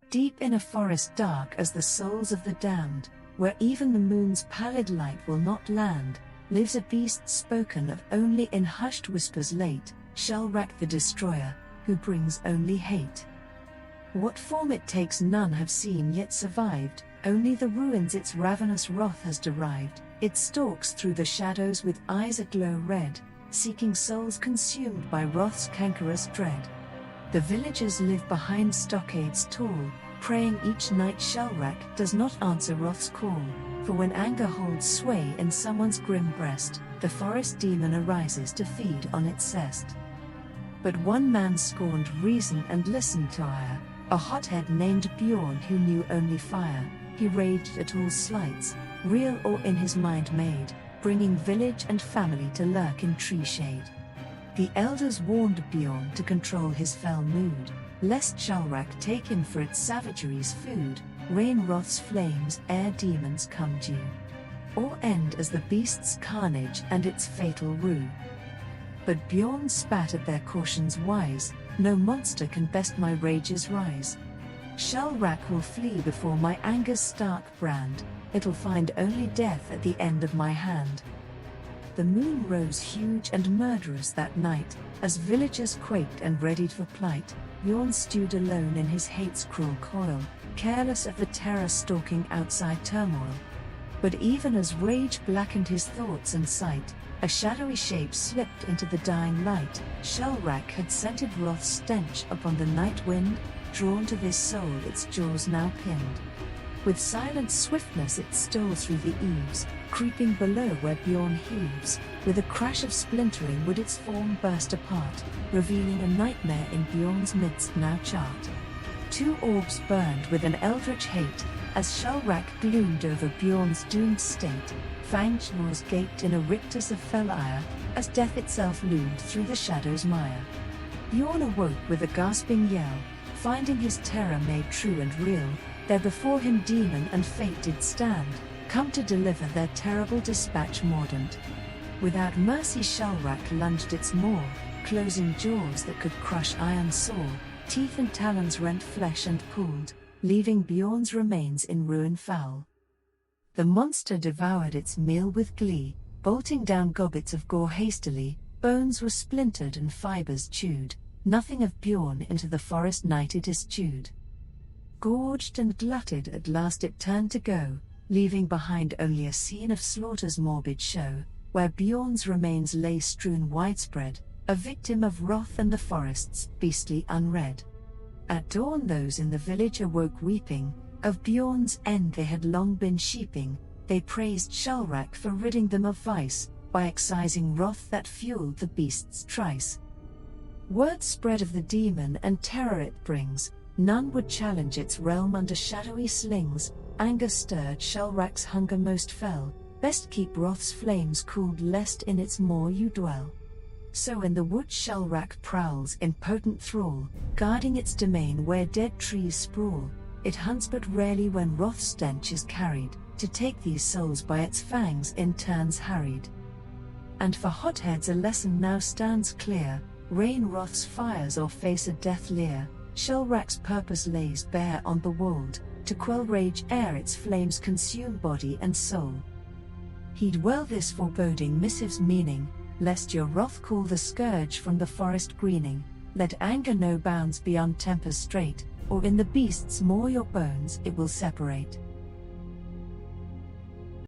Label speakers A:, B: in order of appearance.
A: Deep in a forest dark as the souls of the damned, where even the moon's pallid light will not land, lives a beast spoken of only in hushed whispers late, Shuulrak the Destroyer, who brings only hate. What form it takes none have seen yet survived, only the ruins its ravenous wrath has derived. It stalks through the shadows with eyes aglow red, seeking souls consumed by wrath's cankerous dread. The villagers live behind stockades tall, praying each night Shuulrak does not answer wrath's call, for when anger holds sway in someone's grim breast, the forest demon arises to feed on its zest. But one man scorned reason and listened to ire, a hothead named Bjorn who knew only fire. He raged at all slights, real or in his mind made, bringing village and family to lurk in tree shade. The elders warned Bjorn to control his fell mood, lest Shuulrak take him for its savagery's food, rain wrath's flames ere demons come due, or end as the beast's carnage and its fatal rue. But Bjorn spat at their cautions wise, no monster can best my rage's rise. Shuulrak will flee before my anger's stark brand, it'll find only death at the end of my hand. The moon rose huge and murderous that night, as villagers quaked and readied for plight. Bjorn stewed alone in his hate's cruel coil, careless of the terror stalking outside turmoil. But even as rage blackened his thoughts and sight, a shadowy shape slipped into the dying light. Shuulrak had scented wrath's stench upon the night wind, drawn to this soul its jaws now pinned. With silent swiftness it stole through the eaves, creeping below where Bjorn heaves. With a crash of splintering would its form burst apart, revealing a nightmare in Bjorn's midst now chart. Two orbs burned with an eldritch hate, as Shuulrak gloomed over Bjorn's doomed state. Fanged jaws gaped in a rictus of fell ire, as death itself loomed through the shadows' mire. Bjorn awoke with a gasping yell, finding his terror made true and real. There before him demon and fate did stand, come to deliver their terrible dispatch mordant. Without mercy Shuulrak lunged its maw, closing jaws that could crush iron saw. Teeth and talons rent flesh and pulled, leaving Bjorn's remains in ruin foul. The monster devoured its meal with glee, bolting down gobbets of gore hastily. Bones were splintered and fibers chewed, nothing of Bjorn into the forest night it eschewed. Gorged and glutted at last it turned to go, leaving behind only a scene of slaughter's morbid show, where Bjorn's remains lay strewn widespread, a victim of wrath and the forest's beastly unread. At dawn those in the village awoke weeping, of Bjorn's end they had long been sheeping. They praised Shuulrak for ridding them of vice, by excising wrath that fueled the beast's trice. Word spread of the demon and terror it brings, none would challenge its realm under shadowy slings. Anger stirred Shuulrak's hunger most fell, best keep wrath's flames cooled lest in its maw you dwell. So in the wood Shuulrak prowls in potent thrall, guarding its domain where dead trees sprawl. It hunts but rarely when wrath's stench is carried, to take these souls by its fangs in turns harried. And for hotheads a lesson now stands clear, rain wrath's fires or face a death leer. Shuulrak's purpose lays bare on the wold, to quell rage ere its flames consume body and soul. Heed well this foreboding missive's meaning, lest your wrath call the scourge from the forest greening. Let anger know bounds beyond temper's strait, or in the beast's maw your bones it will separate.